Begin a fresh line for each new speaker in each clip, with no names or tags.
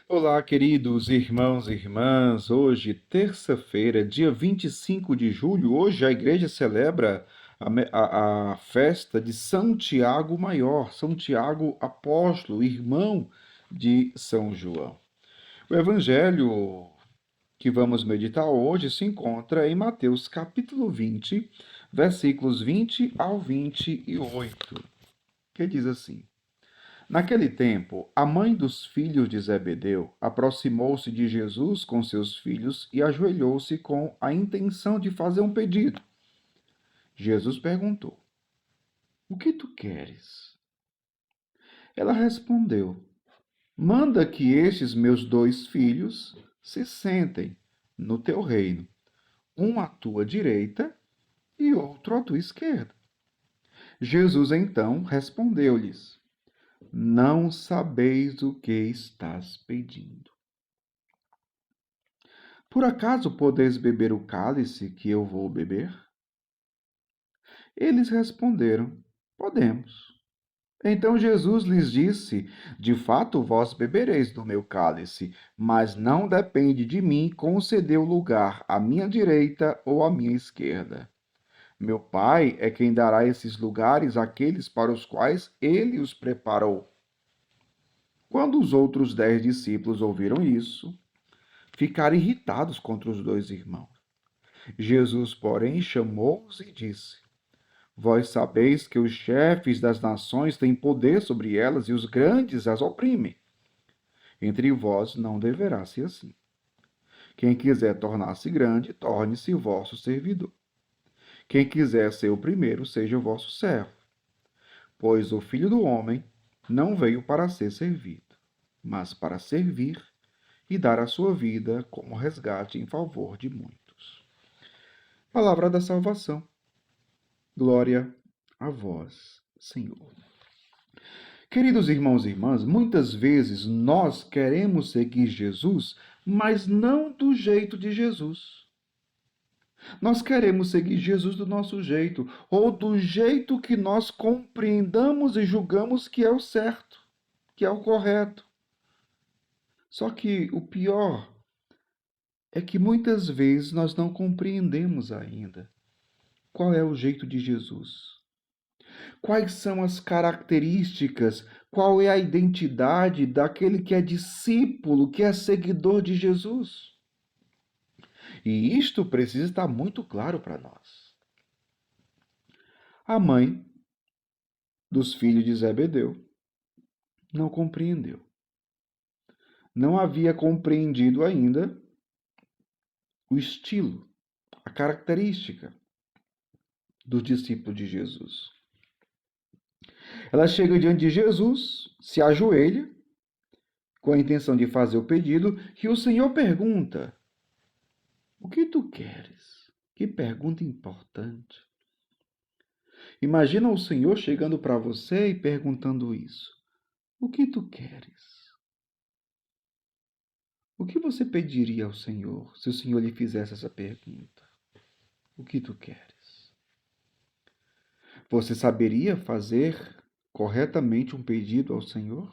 Olá, queridos irmãos e irmãs. Hoje, terça-feira, dia 25 de julho, hoje a igreja celebra a festa de São Tiago Maior, São Tiago Apóstolo, irmão de São João. O evangelho que vamos meditar hoje se encontra em Mateus capítulo 20, versículos 20 ao 28, que diz assim: Naquele tempo, a mãe dos filhos de Zebedeu aproximou-se de Jesus com seus filhos e ajoelhou-se com a intenção de fazer um pedido. Jesus perguntou: O que tu queres? Ela respondeu: Manda que estes meus dois filhos se sentem no teu reino, um à tua direita e outro à tua esquerda. Jesus então respondeu-lhes: Não sabeis o que estás pedindo. Por acaso podeis beber o cálice que eu vou beber? Eles responderam: Podemos. Então Jesus lhes disse: De fato, vós bebereis do meu cálice, mas não depende de mim conceder o lugar à minha direita ou à minha esquerda. Meu Pai é quem dará esses lugares àqueles para os quais ele os preparou. Quando os outros 10 discípulos ouviram isso, ficaram irritados contra os dois irmãos. Jesus, porém, chamou-os e disse: Vós sabeis que os chefes das nações têm poder sobre elas e os grandes as oprimem. Entre vós não deverá ser assim. Quem quiser tornar-se grande, torne-se vosso servidor. Quem quiser ser o primeiro, seja o vosso servo. Pois o Filho do Homem não veio para ser servido, mas para servir e dar a sua vida como resgate em favor de muitos. Palavra da salvação. Glória a vós, Senhor. Queridos irmãos e irmãs, muitas vezes nós queremos seguir Jesus, mas não do jeito de Jesus. Nós queremos seguir Jesus do nosso jeito, ou do jeito que nós compreendamos e julgamos que é o certo, que é o correto. Só que o pior é que muitas vezes nós não compreendemos ainda qual é o jeito de Jesus. Quais são as características, qual é a identidade daquele que é discípulo, que é seguidor de Jesus. E isto precisa estar muito claro para nós. A mãe dos filhos de Zebedeu não compreendeu. Não havia compreendido ainda o estilo, a característica dos discípulos de Jesus. Ela chega diante de Jesus, se ajoelha, com a intenção de fazer o pedido, e o Senhor pergunta: O que tu queres? Que pergunta importante. Imagina o Senhor chegando para você e perguntando isso. O que tu queres? O que você pediria ao Senhor se o Senhor lhe fizesse essa pergunta? O que tu queres? Você saberia fazer corretamente um pedido ao Senhor?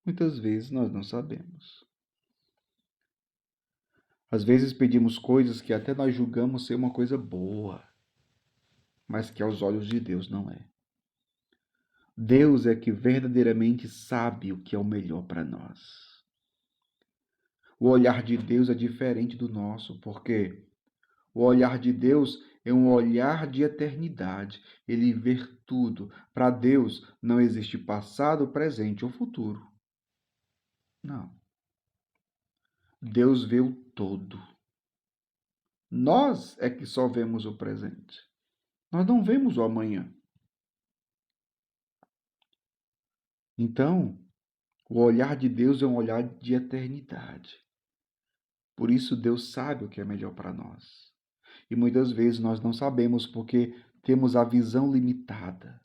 Muitas vezes nós não sabemos. Às vezes pedimos coisas que até nós julgamos ser uma coisa boa, mas que aos olhos de Deus não é. Deus é que verdadeiramente sabe o que é o melhor para nós. O olhar de Deus é diferente do nosso, porque o olhar de Deus é um olhar de eternidade. Ele vê tudo. Para Deus não existe passado, presente ou futuro. Não. Deus vê o todo. Nós é que só vemos o presente. Nós não vemos o amanhã. Então, o olhar de Deus é um olhar de eternidade. Por isso, Deus sabe o que é melhor para nós. E muitas vezes nós não sabemos porque temos a visão limitada,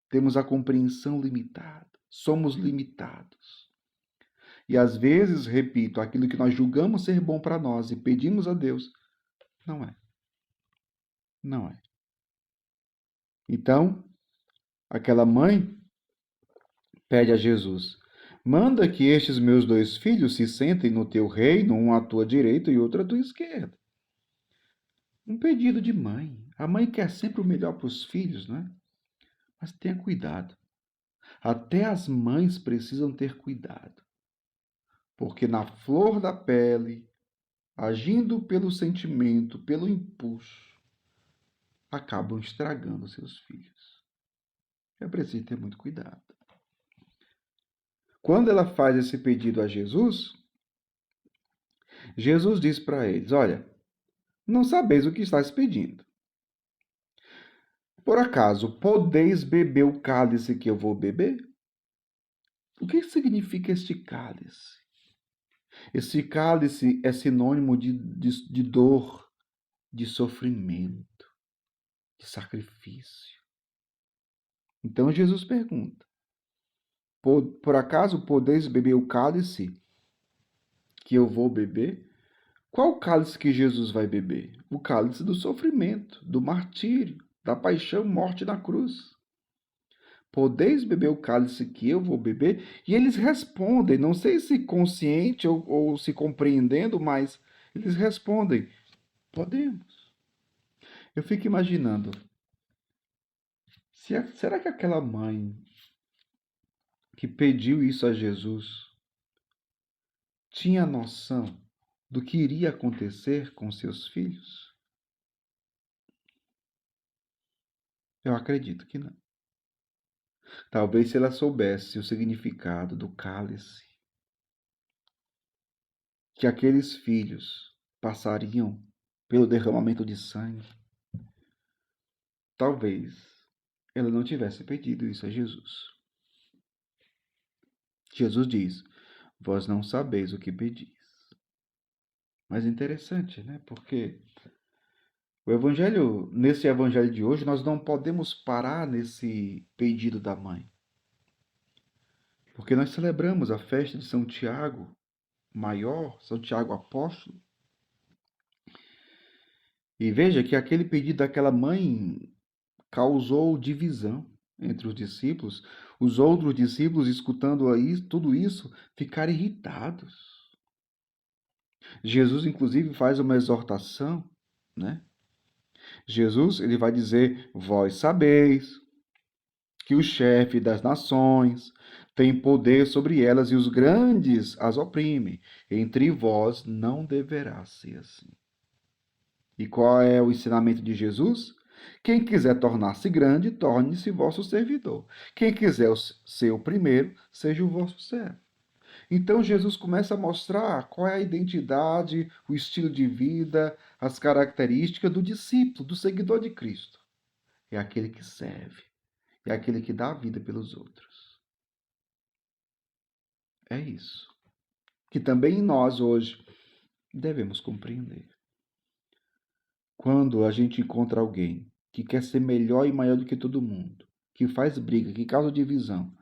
temos a compreensão limitada, somos limitados. E às vezes, repito, aquilo que nós julgamos ser bom para nós e pedimos a Deus, não é. Não é. Então, aquela mãe pede a Jesus: Manda que estes meus 2 filhos se sentem no teu reino, um à tua direita e outro à tua esquerda. Um pedido de mãe. A mãe quer sempre o melhor para os filhos, né? Mas tenha cuidado. Até as mães precisam ter cuidado. Porque na flor da pele, agindo pelo sentimento, pelo impulso, acabam estragando seus filhos. É preciso ter muito cuidado. Quando ela faz esse pedido a Jesus, Jesus diz para eles: Olha, não sabeis o que estáis pedindo. Por acaso podeis beber o cálice que eu vou beber? O que significa este cálice? Esse cálice é sinônimo de dor, de sofrimento, de sacrifício. Então Jesus pergunta: por acaso podeis beber o cálice que eu vou beber? Qual cálice que Jesus vai beber? O cálice do sofrimento, do martírio, da paixão, morte na cruz. Podeis beber o cálice que eu vou beber? E eles respondem, não sei se consciente ou se compreendendo, mas eles respondem: podemos. Eu fico imaginando, será que aquela mãe que pediu isso a Jesus tinha noção do que iria acontecer com seus filhos? Eu acredito que não. Talvez se ela soubesse o significado do cálice que aqueles filhos passariam pelo derramamento de sangue, talvez ela não tivesse pedido isso a Jesus. Jesus diz: Vós não sabeis o que pedis. Mas interessante, né? Porque nesse evangelho de hoje, nós não podemos parar nesse pedido da mãe. Porque nós celebramos a festa de São Tiago Maior, São Tiago Apóstolo. E veja que aquele pedido daquela mãe causou divisão entre os discípulos. Os outros discípulos, escutando tudo isso, ficaram irritados. Jesus, inclusive, faz uma exortação, né? Jesus, ele vai dizer: Vós sabeis que o chefe das nações tem poder sobre elas e os grandes as oprimem. Entre vós não deverá ser assim. E qual é o ensinamento de Jesus? Quem quiser tornar-se grande, torne-se vosso servidor. Quem quiser ser o primeiro, seja o vosso servo. Então Jesus começa a mostrar qual é a identidade, o estilo de vida, as características do discípulo, do seguidor de Cristo. É aquele que serve, é aquele que dá a vida pelos outros. É isso que também nós hoje devemos compreender. Quando a gente encontra alguém que quer ser melhor e maior do que todo mundo, que faz briga, que causa divisão,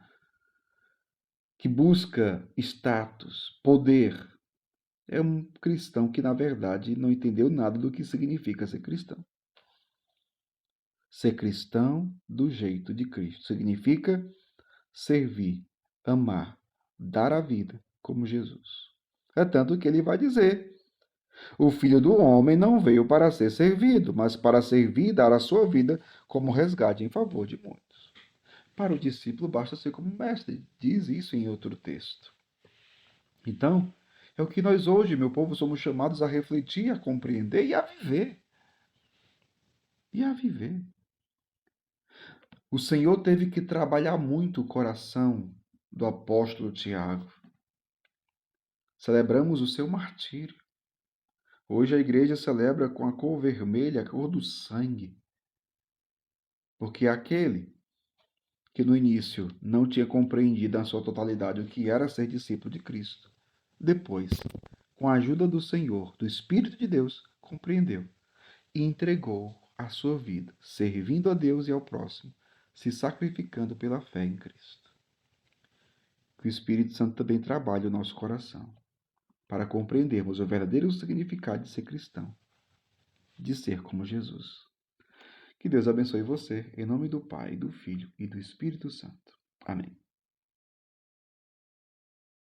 que busca status, poder, é um cristão que, na verdade, não entendeu nada do que significa ser cristão. Ser cristão do jeito de Cristo significa servir, amar, dar a vida como Jesus. É tanto que ele vai dizer: o Filho do Homem não veio para ser servido, mas para servir e dar a sua vida como resgate em favor de muitos. Para o discípulo basta ser como mestre, diz isso em outro texto. Então, é o que nós hoje, meu povo, somos chamados a refletir, a compreender e a viver. E a viver. O Senhor teve que trabalhar muito o coração do apóstolo Tiago. Celebramos o seu martírio. Hoje a igreja celebra com a cor vermelha, a cor do sangue. Porque aquele que no início não tinha compreendido na sua totalidade o que era ser discípulo de Cristo, depois, com a ajuda do Senhor, do Espírito de Deus, compreendeu e entregou a sua vida, servindo a Deus e ao próximo, se sacrificando pela fé em Cristo. Que o Espírito Santo também trabalhe o nosso coração, para compreendermos o verdadeiro significado de ser cristão, de ser como Jesus. Que Deus abençoe você, em nome do Pai, do Filho e do Espírito Santo. Amém.